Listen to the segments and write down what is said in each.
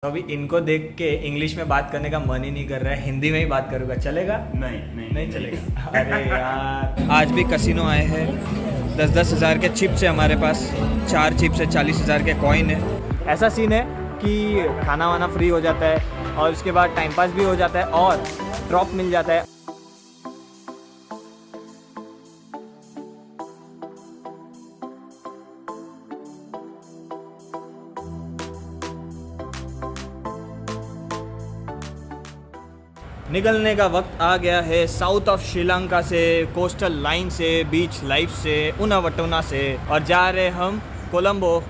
अभी इनको देख के इंग्लिश में बात करने का मन ही नहीं कर रहा है, हिंदी में ही बात करूँगा, चलेगा? नहीं चलेगा। अरे यार, आज भी कसिनो आए हैं। 10-10 हज़ार के चिप्स है हमारे पास, 4 चिप्स है, 40,000 के कॉइन है। ऐसा सीन है कि खाना वाना फ्री हो जाता है और उसके बाद टाइम पास भी हो जाता है और ड्रॉप मिल जाता है। निकलने का वक्त आ गया है साउथ ऑफ श्रीलंका से, कोस्टल लाइन से, बीच लाइफ से, उनावटुना से, और जा रहे हम Colombo.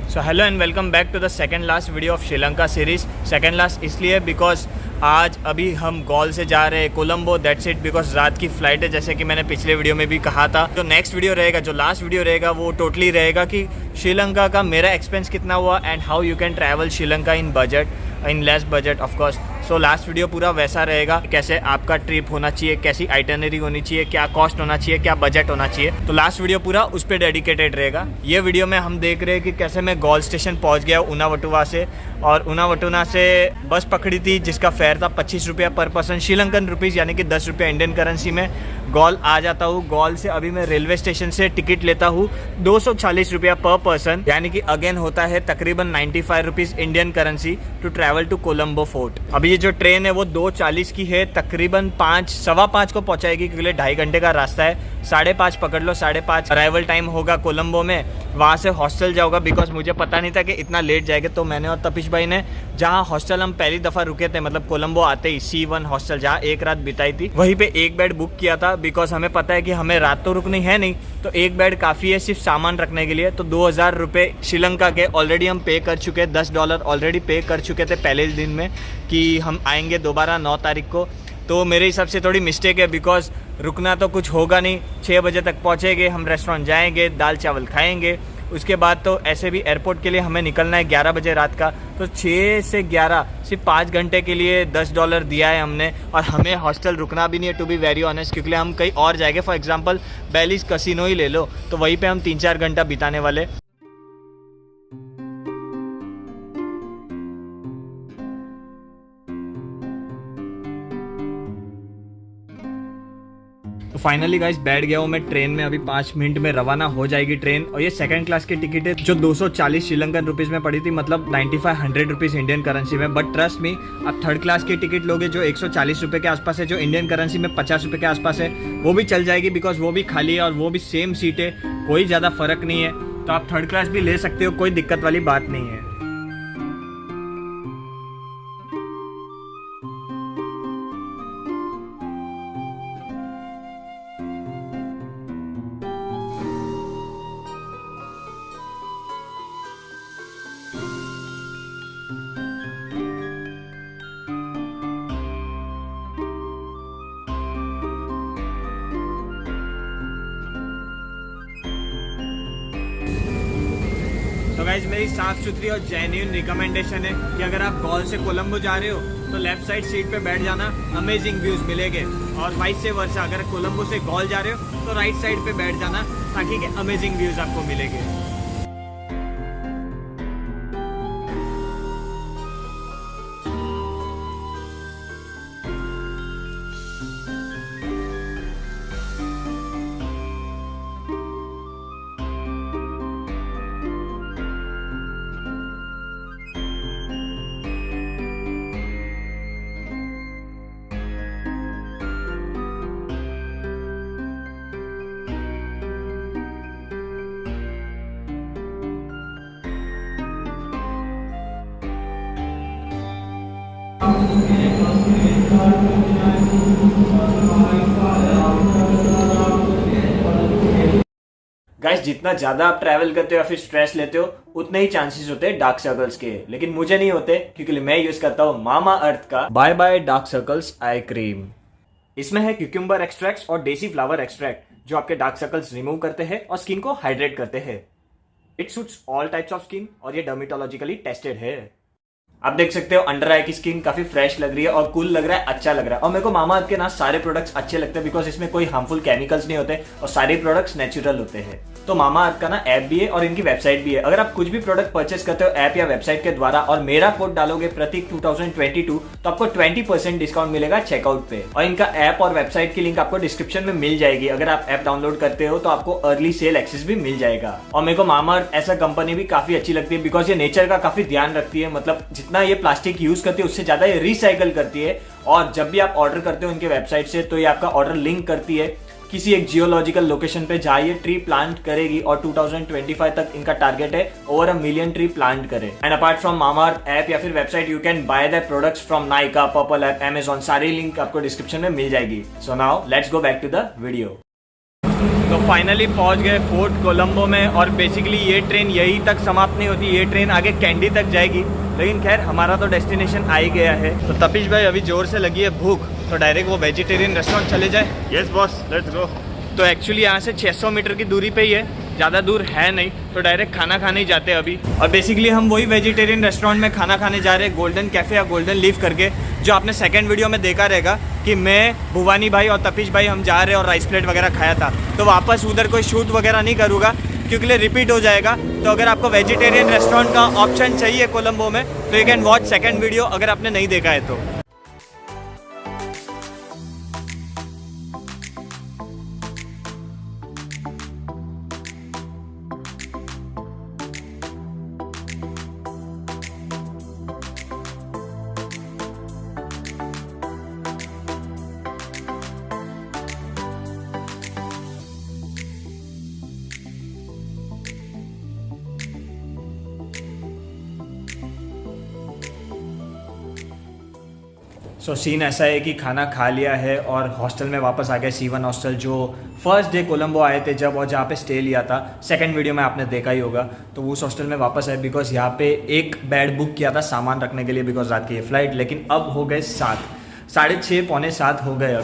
So hello and welcome back to the second last video of Sri Lanka series. Second last इसलिए बिकॉज आज अभी हम गॉल से जा रहे हैं कोलंबो, दैट्स इट, बिकॉज रात की फ़्लाइट है, जैसे कि मैंने पिछले वीडियो में भी कहा था। जो नेक्स्ट वीडियो रहेगा, जो लास्ट वीडियो रहेगा, वो टोटली रहेगा कि श्रीलंका का मेरा एक्सपेंस कितना हुआ and how you can travel Sri Lanka in budget, in less budget of course. So last video पूरा वैसा रहेगा, कैसे आपका ट्रिप होना चाहिए, कैसी आइटनरी होनी चाहिए, क्या कॉस्ट होना चाहिए, क्या बजट होना चाहिए। तो लास्ट वीडियो पूरा उस पर डेडिकेटेड रहेगा। ये वीडियो में हम देख रहे हैं कि कैसे मैं गॉल स्टेशन पहुंच गया उनावटुवा से, और उनावटुना से बस पकड़ी थी जिसका फेयर था 25 रुपया पर पर्सन, श्रीलंकन रुपीज़, यानी कि 10 रुपया इंडियन करेंसी में। गॉल आ जाता हूँ, गॉल से अभी मैं रेलवे स्टेशन से टिकट लेता हूँ 240 रुपया पर पर्सन, यानी कि अगेन होता है तकरीबन 95 rupees Indian currency to travel to Colombo fort. अभी ये जो ट्रेन है वो 2:40 की है, तकरीबन 5-5:15 को पहुँचाएगी, क्योंकि 2.5 घंटे का रास्ता है। 5:30 पकड़ लो, 5:30 अराइवल टाइम होगा कोलंबो में। वहाँ से हॉस्टल जाऊँगा, बिकॉज मुझे पता नहीं था कि इतना लेट जाएगा। तो मैंने और तपिश भाई ने जहाँ हॉस्टल हम पहली दफ़ा रुके थे, मतलब कोलंबो आते ही, C1 हॉस्टल, जहाँ एक रात बिताई थी, वहीं पे एक बेड बुक किया था, बिकॉज हमें पता है कि हमें रात तो रुकनी है नहीं, तो एक बेड काफ़ी है सिर्फ सामान रखने के लिए। तो 2,000 रुपये श्रीलंका के ऑलरेडी हम पे कर चुके हैं, $10 ऑलरेडी पे कर चुके थे पहले दिन में कि हम आएंगे दोबारा 9 तारीख को। तो मेरे हिसाब से थोड़ी मिस्टेक है, बिकॉज रुकना तो कुछ होगा नहीं, 6 बजे तक पहुँचेंगे, हम रेस्टोरेंट जाएंगे, दाल चावल खाएंगे, उसके बाद तो ऐसे भी एयरपोर्ट के लिए हमें निकलना है 11 बजे रात का। तो 6 से 11 सिर्फ 5 घंटे के लिए $10 दिया है हमने, और हमें हॉस्टल रुकना भी नहीं है, टू बी वेरी ऑनेस्ट, क्योंकि हम कहीं और जाएंगे। फॉर एग्जांपल बेलीज कसिनो ही ले लो, तो वहीं पे हम 3-4 घंटा बिताने वाले। तो फाइनली गाइस बैठ गया हूँ मैं ट्रेन में। अभी 5 मिनट में रवाना हो जाएगी ट्रेन, और ये सेकंड क्लास की टिकट है जो 240 श्रीलंकन रुपीज़ में पड़ी थी, मतलब 95-100 रुपीज़ इंडियन करेंसी में। बट ट्रस्ट मी, आप थर्ड क्लास की टिकट लोगे जो 140 रुपये के आसपास है, जो इंडियन करेंसी में 50 रुपये के आसपास है, वो भी चल जाएगी, बिकॉज वो भी खाली है और वो भी सेम सीट है, कोई ज़्यादा फर्क नहीं है। तो आप थर्ड क्लास भी ले सकते हो, कोई दिक्कत वाली बात नहीं है। तो गाइज मेरी साफ सुथरी और जेन्युइन रिकमेंडेशन है कि अगर आप गॉल से कोलंबो जा रहे हो तो लेफ्ट साइड सीट पे बैठ जाना, अमेजिंग व्यूज मिलेंगे। और वाइस से वर्सा, अगर कोलंबो से गॉल जा रहे हो तो राइट साइड पे बैठ जाना, ताकि कि अमेजिंग व्यूज आपको मिलेंगे। गाइस, जितना ज्यादा आप ट्रैवल करते हो या फिर स्ट्रेस लेते हो उतने ही चांसेस होते हैं डार्क सर्कल्स के, लेकिन मुझे नहीं होते क्योंकि मैं यूज करता हूँ मामा अर्थ का bye bye dark circles eye cream. इसमें है क्यूकम्बर एक्सट्रैक्ट और देसी फ्लावर एक्सट्रैक्ट जो आपके डार्क सर्कल्स रिमूव करते हैं और स्किन को हाइड्रेट करते हैं। It suits all types of skin और ये डर्मेटोलॉजिकली टेस्टेड है। आप देख सकते हो अंडर आई की स्किन काफी फ्रेश लग रही है और कूल लग रहा है, अच्छा लग रहा है। और मेरे को मामा अर्थ के ना सारे प्रोडक्ट्स अच्छे लगते हैं बिकॉज इसमें कोई हार्मफुल केमिकल्स नहीं होते और सारे प्रोडक्ट्स नेचुरल होते हैं। तो मामा अर्थ का ना ऐप भी है और इनकी वेबसाइट भी है। अगर आप कुछ भी प्रोडक्ट परचेस करते हो ऐप या वेबसाइट के द्वारा और मेरा कोड डालोगे प्रतीक 2022 तो आपको 20% डिस्काउंट मिलेगा चेकआउट पे। और इनका ऐप और वेबसाइट की लिंक आपको डिस्क्रिप्शन में मिल जाएगी। अगर आप ऐप डाउनलोड करते हो तो आपको अर्ली सेल एक्सेस भी मिल जाएगा। और मेरे को मामा अर्थ ऐसा कंपनी भी काफी अच्छी लगती है बिकॉज ये नेचर का काफी ध्यान रखती है। मतलब जितना ये प्लास्टिक यूज करती है उससे ज्यादा ये रिसाइकल करती है। और जब भी आप ऑर्डर करते हो इनके वेबसाइट से तो ये आपका ऑर्डर लिंक करती है किसी एक जियोलॉजिकल लोकेशन पे जहां ये ट्री प्लांट करेगी और 2025 तक इनका टारगेट है ओवर 1 मिलियन ट्री प्लांट करे। And apart from Mamaearth app या फिर website you can buy the products from Nykaa, purple app, Amazon, सारी लिंक आपको डिस्क्रिप्शन में मिल जाएगी। So now let's go back to the video. तो फाइनली पहुंच गए फोर्ट कोलंबो में और बेसिकली ये ट्रेन यहीं तक समाप्त नहीं होती, ये ट्रेन आगे कैंडी तक जाएगी। लेकिन खैर हमारा तो डेस्टिनेशन आ ही गया है। तो तपीश भाई अभी जोर से लगी है भूख, तो डायरेक्ट वो वेजिटेरियन रेस्टोरेंट चले जाए। Yes boss, let's go. तो एक्चुअली यहाँ से 600 मीटर की दूरी पे ही है, ज़्यादा दूर है नहीं, तो डायरेक्ट खाना खाने ही जाते हैं अभी। और बेसिकली हम वही वेजिटेरियन रेस्टोरेंट में खाना खाने जा रहे हैं, गोल्डन कैफ़े या गोल्डन लीफ करके, जो आपने सेकंड वीडियो में देखा रहेगा कि मैं, भुवानी भाई और तपीश भाई हम जा रहे हैं और राइस प्लेट वगैरह खाया था। तो वापस उधर कोई शूट वगैरह नहीं करूँगा क्योंकि रिपीट हो जाएगा। तो अगर आपको वेजिटेरियन रेस्टोरेंट का ऑप्शन चाहिए कोलंबो में तो you can watch second video अगर आपने नहीं देखा है तो। सो सीन ऐसा है कि खाना खा लिया है और हॉस्टल में वापस आ गया, C1 हॉस्टल, जो फर्स्ट डे कोलंबो आए थे जब और जहाँ पे स्टे लिया था। सेकंड वीडियो में आपने देखा ही होगा। तो उस हॉस्टल में वापस आए बिकॉज यहाँ पे एक बेड बुक किया था सामान रखने के लिए बिकॉज रात की ये फ्लाइट, लेकिन अब हो गए 7, 6:30, पौने 7 हो गए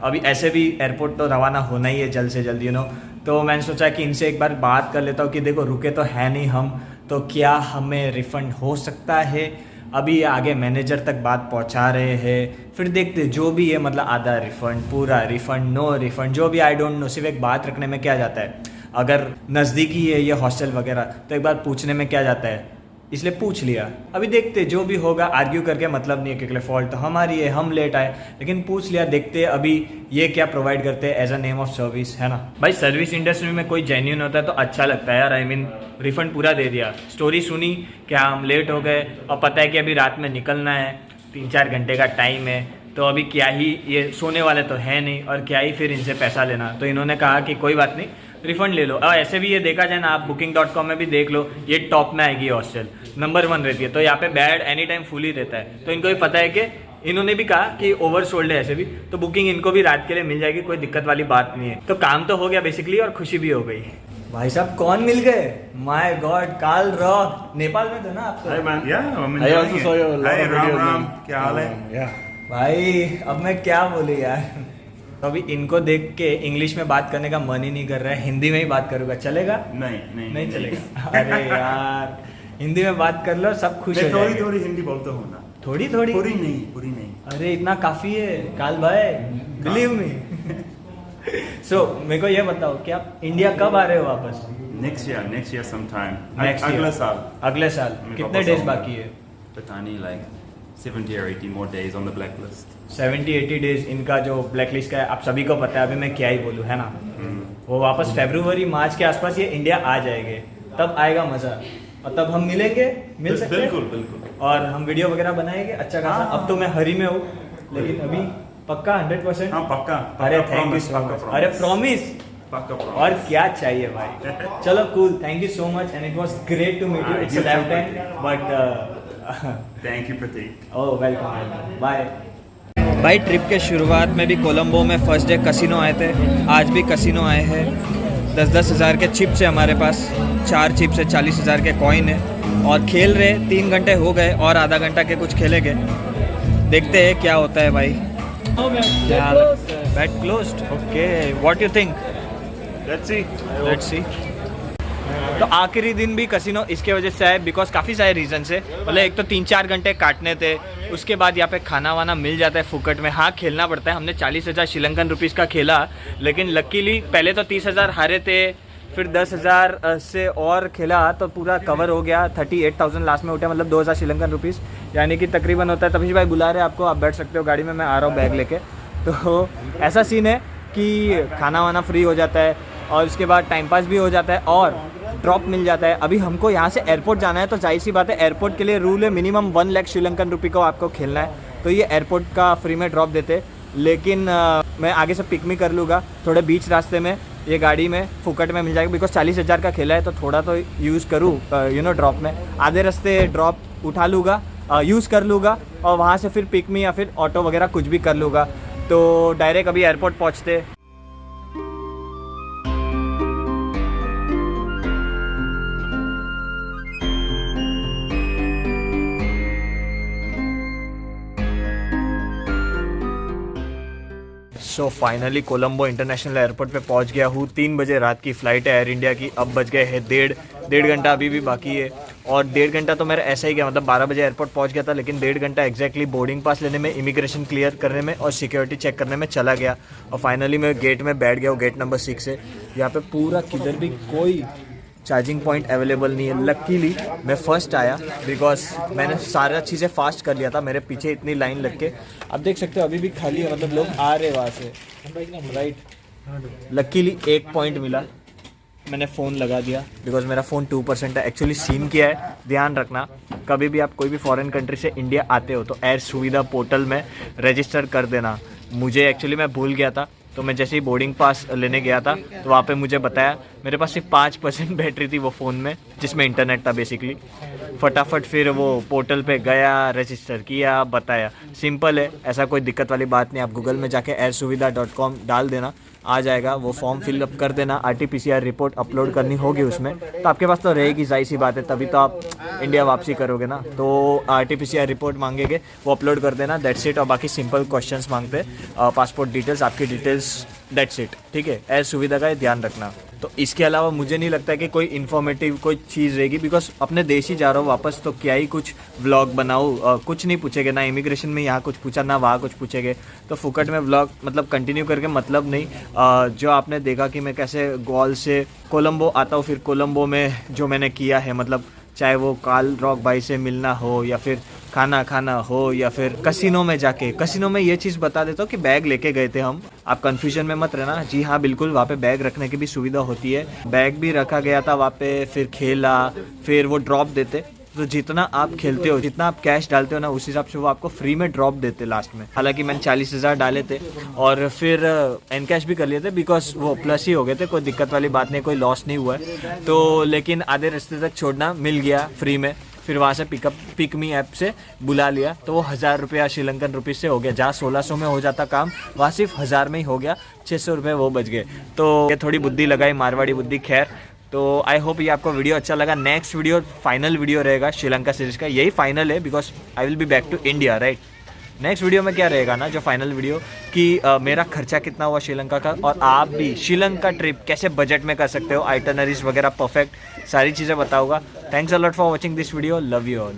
अभी ऐसे भी एयरपोर्ट तो रवाना होना ही है जल्द से जल्द, तो मैंने सोचा कि इनसे एक बार बात कर लेता हूँ कि देखो रुके तो है नहीं हम, तो क्या हमें रिफ़ंड हो सकता है। अभी आगे मैनेजर तक बात पहुंचा रहे हैं, फिर देखते जो भी है, मतलब आधा रिफ़ंड, पूरा रिफ़ंड, नो रिफ़ंड, जो भी, आई डोंट नो। सिर्फ एक बात रखने में क्या जाता है, अगर नज़दीकी है ये हॉस्टल वगैरह तो एक बार पूछने में क्या जाता है, इसलिए पूछ लिया। अभी देखते जो भी होगा, आर्ग्यू करके मतलब नहीं है क्योंकि फॉल्ट तो हमारी है, हम लेट आए, लेकिन पूछ लिया, देखते अभी ये क्या प्रोवाइड करते हैं as a name of service, है ना भाई। सर्विस इंडस्ट्री में कोई जेन्युइन होता है तो अच्छा लगता है यार। आई मीन रिफंड पूरा दे दिया, स्टोरी सुनी क्या हम लेट हो गए और पता है कि अभी रात में निकलना है, 3-4 घंटे का टाइम है, तो अभी क्या ही ये सोने वाले तो है नहीं और क्या ही फिर इनसे पैसा लेना। तो इन्होंने कहा कि कोई बात नहीं, रिफंड ले लो। और ऐसे भी ये देखा जाए ना, आप booking.com में भी देख लो, ये टॉप में आएगी हॉस्टल, नंबर 1 रहती है। तो यहाँ पे बेड एनी टाइम फुल ही रहता है। तो इनको भी पता है कि इन्होंने भी कहा कि ओवर सोल्ड है ऐसे भी, तो बुकिंग इनको भी रात के लिए मिल जाएगी, कोई दिक्कत वाली बात नहीं है। तो काम तो हो गया बेसिकली और खुशी भी हो गई। भाई साहब कौन मिल गए, माय गॉड, काल रॉक, नेपाल में थे ना आप तो? राम, क्या हाल है भाई? अब मैं क्या बोलूं यार, तो अभी इनको देख के इंग्लिश में बात करने का मन ही नहीं कर रहा है, हिंदी में ही बात करूंगा, चलेगा? नहीं चलेगा। अरे यार हिंदी में बात कर लो, सब खुश हो जाएंगे। थोड़ी हिंदी बोलते हो ना? थोड़ी पूरी नहीं। अरे इतना काफी है काल भाई, बिलीव मी। सो मेरे को ये बताओ कि आप इंडिया कब आ रहे हो वापस? नेक्स्ट ईयर समटाइम, अगले साल कितने डेज बाकी है? पता नहीं, like 70 or 80 more days on the blacklist. 70-80 days इनका जो ब्लैक लिस्ट का है, आप सभी को पता है, अभी मैं क्या ही बोलूँ, है ना। वो वापस फरवरी मार्च के आसपास ये इंडिया आ जाएंगे, तब आएगा मजा और तब हम मिल सकते हैं। बिल्कुल। और हम वीडियो वगैरह बनाएंगे अच्छा खासा। अब तो मैं हरी में हूँ, लेकिन अभी पक्का 100%। हाँ पक्का। अरे थैंक यू सो मच। अरे प्रॉमिस, और क्या चाहिए भाई। चलो cool, thank you so much and it was great to meet you. It's a lifetime but thank you Prateek. Oh, welcome. Bye. भाई ट्रिप के शुरुआत में भी कोलंबो में फर्स्ट डे कसिनो आए थे, आज भी कसिनो आए हैं। 10-10 हज़ार के चिप्स है हमारे पास, 4 चिप्स है, 40 हज़ार के कॉइन है और खेल रहे 3 घंटे हो गए और आधा घंटा के कुछ खेलेंगे, देखते हैं क्या होता है भाई। Bat closed, okay, what you think? Let's see. तो आखिरी दिन भी कसिनो इसके वजह से है बिकॉज काफ़ी सारे रीज़न से, मतलब एक तो 3-4 घंटे काटने थे, उसके बाद यहाँ पे खाना वाना मिल जाता है फुकट में। हाँ खेलना पड़ता है, हमने 40,000 श्रीलंकन रुपीज़ का खेला, लेकिन लकीली पहले तो 30,000 हारे थे, फिर 10,000 से और खेला तो पूरा कवर हो गया। 38,000 लास्ट में उठे, मतलब 2,000 श्रीलंकन रुपीज़, यानी कि तकरीबन होता है। तभी भाई बुला रहे आपको, आप बैठ सकते हो गाड़ी में, मैं आ रहा हूँ बैग लेके। तो ऐसा सीन है कि खाना वाना फ्री हो जाता है और उसके बाद टाइम पास भी हो जाता है और ड्रॉप मिल जाता है। अभी हमको यहाँ से एयरपोर्ट जाना है, तो जाहिर सी बात है एयरपोर्ट के लिए रूल है मिनिमम 1 लाख श्रीलंकन रुपये को आपको खेलना है, तो ये एयरपोर्ट का फ्री में ड्रॉप देते। लेकिन मैं आगे से पिक भी कर लूँगा, थोड़े बीच रास्ते में ये गाड़ी में फुकट में मिल जाएगा बिकॉज 40,000 का खेला है, तो थोड़ा तो यूज़ करूँ ड्रॉप में। आधे रास्ते ड्रॉप उठा लूँगा, यूज़ कर लूँगा और वहाँ से फिर पिक मी या फिर ऑटो वगैरह कुछ भी कर लूँगा। तो डायरेक्ट अभी एयरपोर्ट पहुँचते। So finally Colombo international airport पे पहुंच गया हूँ। 3 बजे रात की फ़्लाइट है एयर इंडिया की, अब बज गए हैं डेढ़ घंटा अभी भी बाकी है। और 1.5 घंटा तो मेरा ऐसा ही गया, मतलब 12 बजे एयरपोर्ट पहुंच गया था, लेकिन 1.5 घंटा एग्जैक्टली बोर्डिंग पास लेने में, इमिग्रेशन क्लियर करने में और सिक्योरिटी चेक करने में चला गया। और फाइनली मैं गेट में बैठ गया हूँ, गेट नंबर 6 से। यहाँ पे पूरा किधर भी कोई चार्जिंग पॉइंट अवेलेबल नहीं है। लकीली मैं फर्स्ट आया बिकॉज मैंने सारा चीज़ें फास्ट कर लिया था, मेरे पीछे इतनी लाइन लग के। अब देख सकते हो अभी भी खाली है, मतलब लोग आ रहे वहाँ से, राइट। लकीली 1 पॉइंट मिला, मैंने फ़ोन लगा दिया बिकॉज मेरा फ़ोन 2% है। एक्चुअली सीन क्या है, ध्यान रखना, कभी भी आप कोई भी फॉरेन कंट्री से इंडिया आते हो तो एयर सुविधा पोर्टल में रजिस्टर कर देना। मुझे एक्चुअली मैं भूल गया था, तो मैं जैसे ही बोर्डिंग पास लेने गया था तो वहाँ पे मुझे बताया, मेरे पास सिर्फ 5% बैटरी थी वो फ़ोन में, जिसमें इंटरनेट था बेसिकली। फटाफट फिर वो पोर्टल पे गया, रजिस्टर किया, बताया। सिंपल है, ऐसा कोई दिक्कत वाली बात नहीं। आप गूगल में जाके airsuvidha.com डाल देना, आ जाएगा। वो फॉर्म फिलअप कर देना, RT-PCR रिपोर्ट अपलोड करनी होगी उसमें, तो आपके पास तो रहेगी, जाहिर सी बात है, तभी तो आप इंडिया वापसी करोगे ना। तो RT-PCR रिपोर्ट मांगेंगे, वो अपलोड कर देना, दैट्स इट। और बाकी सिंपल क्वेश्चंस मांगते, पासपोर्ट डिटेल्स, आपकी डिटेल्स, दैट्स इट, ठीक है। एयर सुविधा का ध्यान रखना। तो इसके अलावा मुझे नहीं लगता है कि कोई इन्फॉर्मेटिव कोई चीज़ रहेगी, बिकॉज अपने देश ही जा रहा हूँ वापस, तो क्या ही कुछ व्लॉग बनाऊँ। कुछ नहीं पूछेंगे ना, इमिग्रेशन में यहाँ कुछ पूछा ना वहाँ कुछ पूछेंगे, तो फुकट में व्लॉग मतलब कंटिन्यू करके मतलब नहीं। जो आपने देखा कि मैं कैसे गॉल से कोलंबो आता हूँ, फिर कोलंबो में जो मैंने किया है, मतलब चाहे वो काल रॉक भाई से मिलना हो या फिर खाना खाना हो या फिर कसिनो में जाके, कसिनो में ये चीज़ बता देता हूँ कि बैग लेके गए थे हम, आप कंफ्यूजन में मत रहना। जी हाँ बिल्कुल, वहाँ पे बैग रखने की भी सुविधा होती है, बैग भी रखा गया था वहाँ पे। फिर खेला, फिर वो ड्रॉप देते, तो जितना आप खेलते हो, जितना आप कैश डालते हो ना, उस हिसाब से वो आपको फ्री में ड्रॉप देते लास्ट में। हालांकि मैंने 40,000 डाले थे और फिर एन कैश भी कर लिए थे बिकॉज वो प्लस ही हो गए थे, कोई दिक्कत वाली बात नहीं, कोई लॉस नहीं हुआ है। तो लेकिन आधे रास्ते तक छोड़ना मिल गया फ्री में, फिर वहाँ से पिक मी ऐप से बुला लिया, तो वो 1,000 रुपया श्रीलंकन रुपीज़ से हो गया। जहाँ 1600 में हो जाता काम, वहाँ सिर्फ 1,000 में ही हो गया, 600 रुपये वो बच गए। तो ये थोड़ी बुद्धि लगाई, मारवाड़ी बुद्धि। खैर, तो आई होप ये आपको वीडियो अच्छा लगा। नेक्स्ट वीडियो फाइनल वीडियो रहेगा श्रीलंका सीरीज़ का, यही फाइनल है because I will be back to India, right. Next video में क्या रहेगा ना, जो फाइनल वीडियो कि मेरा खर्चा कितना हुआ श्रीलंका का, और आप भी श्रीलंका ट्रिप कैसे बजट में कर सकते हो, आइटनरीज वगैरह परफेक्ट, सारी चीज़ें बताऊंगा। Thanks a lot for watching this video, love you all.